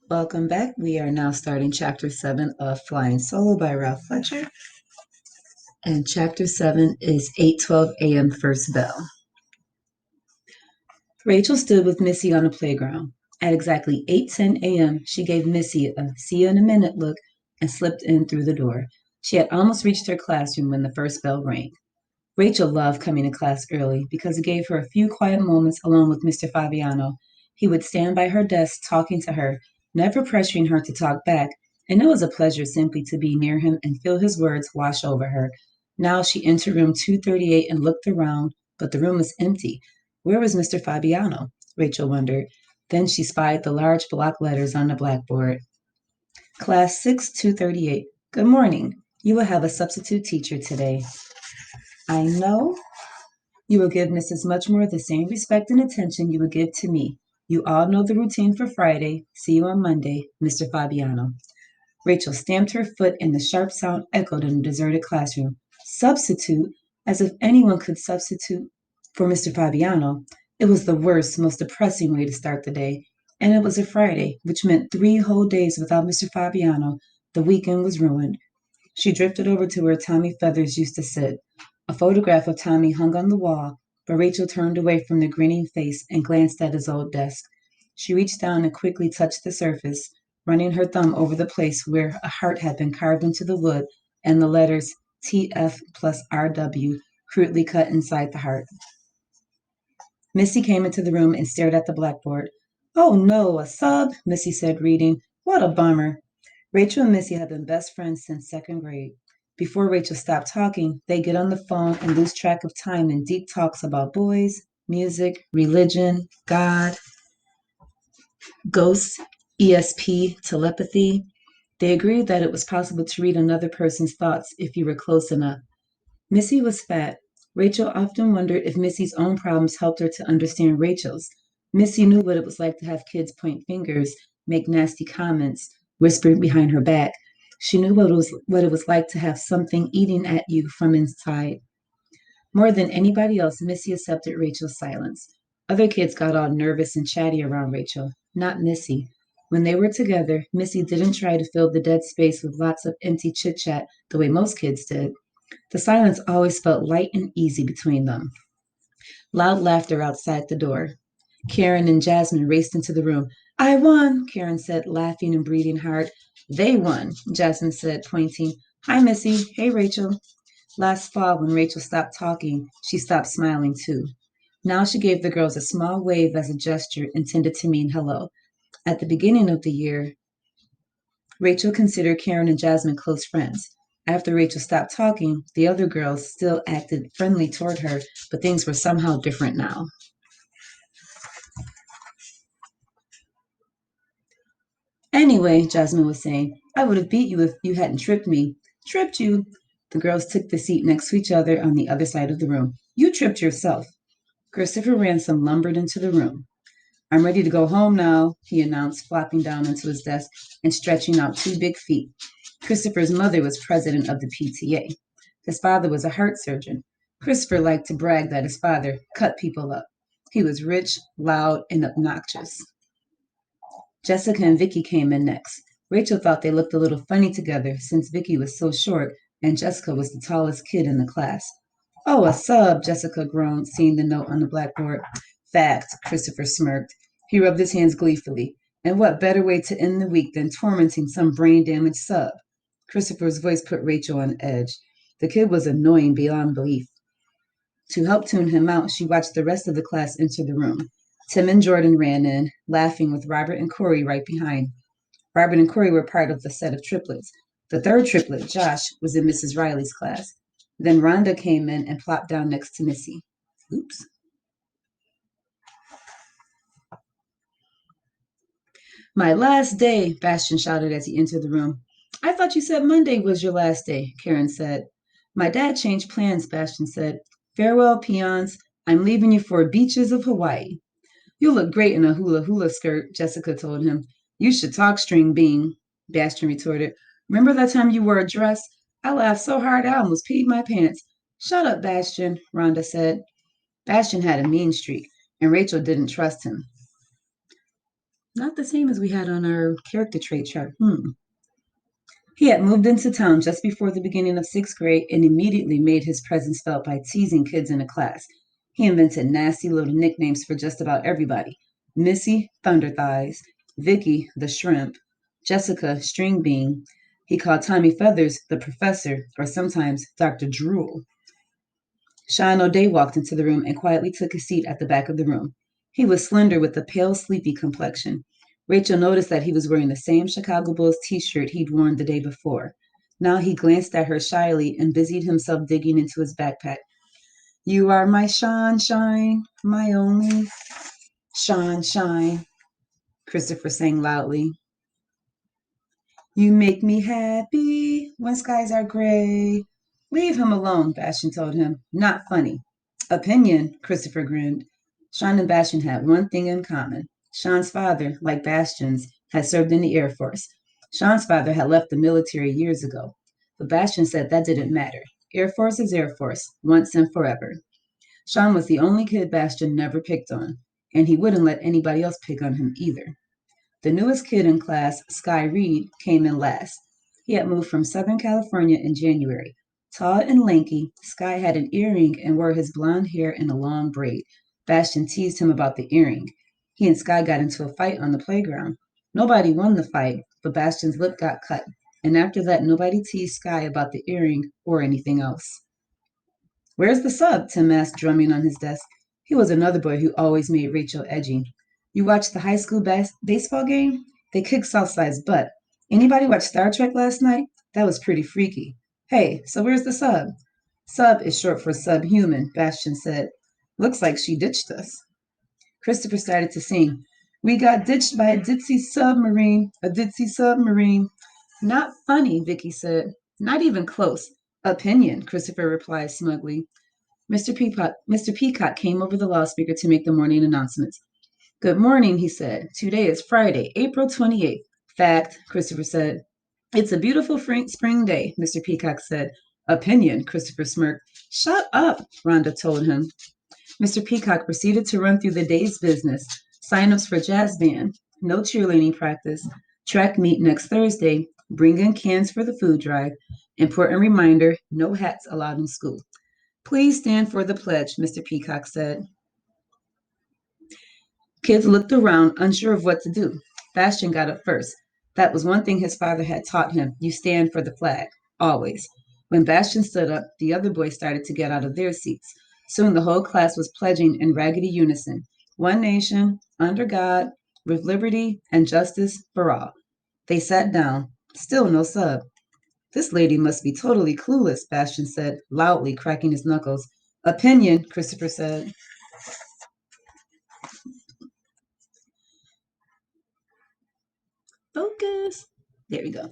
Welcome back. We are now starting Chapter 7 of Flying Solo by Ralph Fletcher. And Chapter 7 is 8:12 a.m. First Bell. Rachel stood with Missy on the playground. At exactly 8:10 a.m., she gave Missy a see you in a minute look and slipped in through the door. She had almost reached her classroom when the first bell rang. Rachel loved coming to class early because it gave her a few quiet moments alone with Mr. Fabiano. He would stand by her desk talking to her, never pressuring her to talk back, and it was a pleasure simply to be near him and feel his words wash over her. Now she entered room 238 and looked around, but the room was empty. Where was Mr. Fabiano? Rachel wondered. Then she spied the large block letters on the blackboard. Class 6 238. Good morning. You will have a substitute teacher today. I know you will give Mrs. Muchmore the same respect and attention you would give to me. You all know the routine for Friday. See you on Monday, Mr. Fabiano. Rachel stamped her foot and the sharp sound echoed in the deserted classroom. Substitute? As if anyone could substitute for Mr. Fabiano. It was the worst, most depressing way to start the day. And it was a Friday, which meant 3 whole days without Mr. Fabiano. The weekend was ruined. She drifted over to where Tommy Feathers used to sit. A photograph of Tommy hung on the wall, but Rachel turned away from the grinning face and glanced at his old desk. She reached down and quickly touched the surface, running her thumb over the place where a heart had been carved into the wood and the letters TF plus RW crudely cut inside the heart. Missy came into the room and stared at the blackboard. Oh no, a sub, Missy said, reading. What a bummer. Rachel and Missy had been best friends since second grade. Before Rachel stopped talking, they'd get on the phone and lose track of time in deep talks about boys, music, religion, God, ghosts, ESP, telepathy. They agreed that it was possible to read another person's thoughts if you were close enough. Missy was fat. Rachel often wondered if Missy's own problems helped her to understand Rachel's. Missy knew what it was like to have kids point fingers, make nasty comments, whisper behind her back. She knew what it was like to have something eating at you from inside. More than anybody else, Missy accepted Rachel's silence. Other kids got all nervous and chatty around Rachel, not Missy. When they were together, Missy didn't try to fill the dead space with lots of empty chit chat the way most kids did. The silence always felt light and easy between them. Loud laughter outside the door. Karen and Jasmine raced into the room. I won, Karen said, laughing and breathing hard. They won, Jasmine said, pointing. Hi, Missy. Hey, Rachel. Last fall, when Rachel stopped talking, she stopped smiling too. Now she gave the girls a small wave as a gesture intended to mean hello. At the beginning of the year, Rachel considered Karen and Jasmine close friends. After Rachel stopped talking, the other girls still acted friendly toward her, but things were somehow different now. Anyway, Jasmine was saying, I would have beat you if you hadn't tripped me. Tripped you? The girls took the seat next to each other on the other side of the room. You tripped yourself. Christopher Ransom lumbered into the room. I'm ready to go home now, he announced, flopping down into his desk and stretching out 2 big feet. Christopher's mother was president of the PTA. His father was a heart surgeon. Christopher liked to brag that his father cut people up. He was rich, loud, and obnoxious. Jessica and Vicky came in next. Rachel thought they looked a little funny together since Vicky was so short and Jessica was the tallest kid in the class. Oh, a sub, Jessica groaned, seeing the note on the blackboard. Fact, Christopher smirked. He rubbed his hands gleefully. And what better way to end the week than tormenting some brain damaged sub? Christopher's voice put Rachel on edge. The kid was annoying beyond belief. To help tune him out, she watched the rest of the class enter the room. Tim and Jordan ran in, laughing with Robert and Corey right behind. Robert and Corey were part of the set of triplets. The third triplet, Josh, was in Mrs. Riley's class. Then Rhonda came in and plopped down next to Missy. Oops. My last day, Bastian shouted as he entered the room. I thought you said Monday was your last day, Karen said. My dad changed plans, Bastian said. Farewell, peons. I'm leaving you for beaches of Hawaii. You look great in a hula hula skirt, Jessica told him. You should talk, String Bean, Bastian retorted. Remember that time you wore a dress? I laughed so hard I almost peed my pants. Shut up, Bastian, Rhonda said. Bastian had a mean streak, and Rachel didn't trust him. Not the same as we had on our character trait chart. He had moved into town just before the beginning of sixth grade and immediately made his presence felt by teasing kids in a class. He invented nasty little nicknames for just about everybody: Missy, Thunder Thighs; Vicky, the Shrimp; Jessica, String Bean. He called Tommy Feathers the Professor, or sometimes Dr. Drool. Sean O'Day walked into the room and quietly took a seat at the back of the room. He was slender with a pale, sleepy complexion. Rachel noticed that he was wearing the same Chicago Bulls t-shirt he'd worn the day before. Now he glanced at her shyly and busied himself digging into his backpack. You are my Sean Shine, my only Sean Shine, Christopher sang loudly. You make me happy when skies are gray. Leave him alone, Bastian told him. Not funny. Opinion, Christopher grinned. Sean and Bastian had one thing in common. Sean's father, like Bastian's, had served in the Air Force. Sean's father had left the military years ago. But Bastian said that didn't matter. Air Force is Air Force, once and forever. Sean was the only kid Bastian never picked on, and he wouldn't let anybody else pick on him either. The newest kid in class, Sky Reed, came in last. He had moved from Southern California in January. Tall and lanky, Sky had an earring and wore his blonde hair in a long braid. Bastian teased him about the earring. He and Sky got into a fight on the playground. Nobody won the fight, but Bastian's lip got cut. And after that, nobody teased Sky about the earring or anything else. Where's the sub? Tim asked, drumming on his desk. He was another boy who always made Rachel edgy. You watched the high school baseball game? They kicked Southside's butt. Anybody watch Star Trek last night? That was pretty freaky. Hey, so where's the sub? Sub is short for subhuman, Bastian said. Looks like she ditched us. Christopher started to sing. We got ditched by a ditzy submarine. Not funny, Vicky said. Not even close. Opinion, Christopher replied smugly. Mr. Peacock came over the loudspeaker to make the morning announcements. Good morning, he said. Today is Friday, April 28th. Fact, Christopher said. It's a beautiful spring day, Mr. Peacock said. Opinion, Christopher smirked. Shut up, Rhonda told him. Mr. Peacock proceeded to run through the day's business. Sign-ups for jazz band, no cheerleading practice, track meet next Thursday, bring in cans for the food drive, important reminder, no hats allowed in school. Please stand for the pledge, Mr. Peacock said. Kids looked around, unsure of what to do. Bastian got up first. That was one thing his father had taught him. You stand for the flag, always. When Bastian stood up, the other boys started to get out of their seats. Soon the whole class was pledging in raggedy unison. One nation, under God, with liberty and justice for all. They sat down. Still no sub. This lady must be totally clueless, Bastian said, loudly cracking his knuckles. Opinion, Christopher said. Focus. There we go.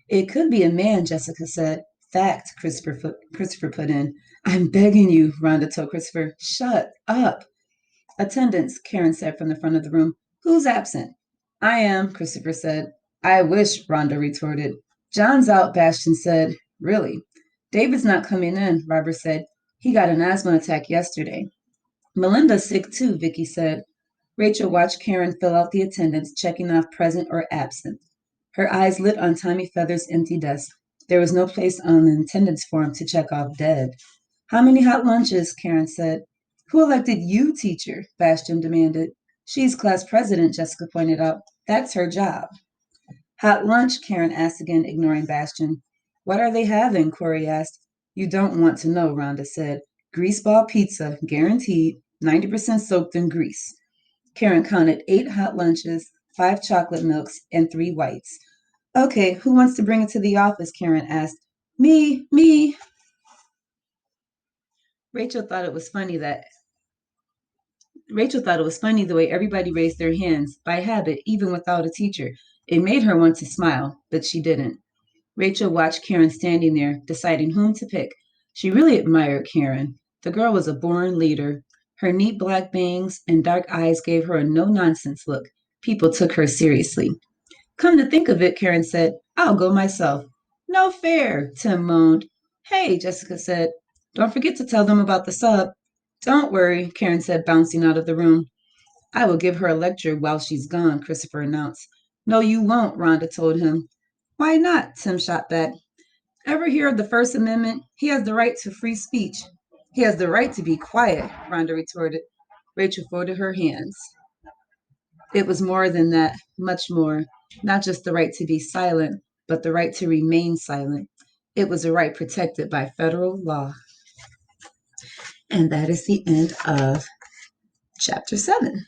It could be a man, Jessica said. Fact, Christopher put in. I'm begging you, Rhonda told Christopher. Shut up. Attendance, Karen said from the front of the room. Who's absent? I am, Christopher said. I wish, Rhonda retorted. John's out, Bastian said. Really? David's not coming in, Robert said. He got an asthma attack yesterday. Melinda's sick too, Vicky said. Rachel watched Karen fill out the attendance, checking off present or absent. Her eyes lit on Tommy Feather's empty desk. There was no place on the attendance form to check off dead. How many hot lunches? Karen said. Who elected you teacher? Bastian demanded. She's class president, Jessica pointed out. That's her job. Hot lunch? Karen asked again, ignoring Bastian. What are they having? Corey asked. You don't want to know, Rhonda said. Greaseball pizza, guaranteed, 90% soaked in grease. Karen counted 8 hot lunches, 5 chocolate milks, and 3 whites. Okay, who wants to bring it to the office? Karen asked. Me. Rachel thought it was funny that Rachel thought it was funny the way everybody raised their hands, by habit, even without a teacher. It made her want to smile, but she didn't. Rachel watched Karen standing there, deciding whom to pick. She really admired Karen. The girl was a born leader. Her neat black bangs and dark eyes gave her a no-nonsense look. People took her seriously. Come to think of it, Karen said, I'll go myself. No fair, Tim moaned. Hey, Jessica said, don't forget to tell them about the sub. Don't worry, Karen said, bouncing out of the room. I will give her a lecture while she's gone, Christopher announced. No, you won't, Rhonda told him. Why not? Tim shot back. Ever hear of the First Amendment? He has the right to free speech. He has the right to be quiet, Rhonda retorted. Rachel folded her hands. It was more than that, much more. Not just the right to be silent, but the right to remain silent. It was a right protected by federal law. And that is the end of chapter 7.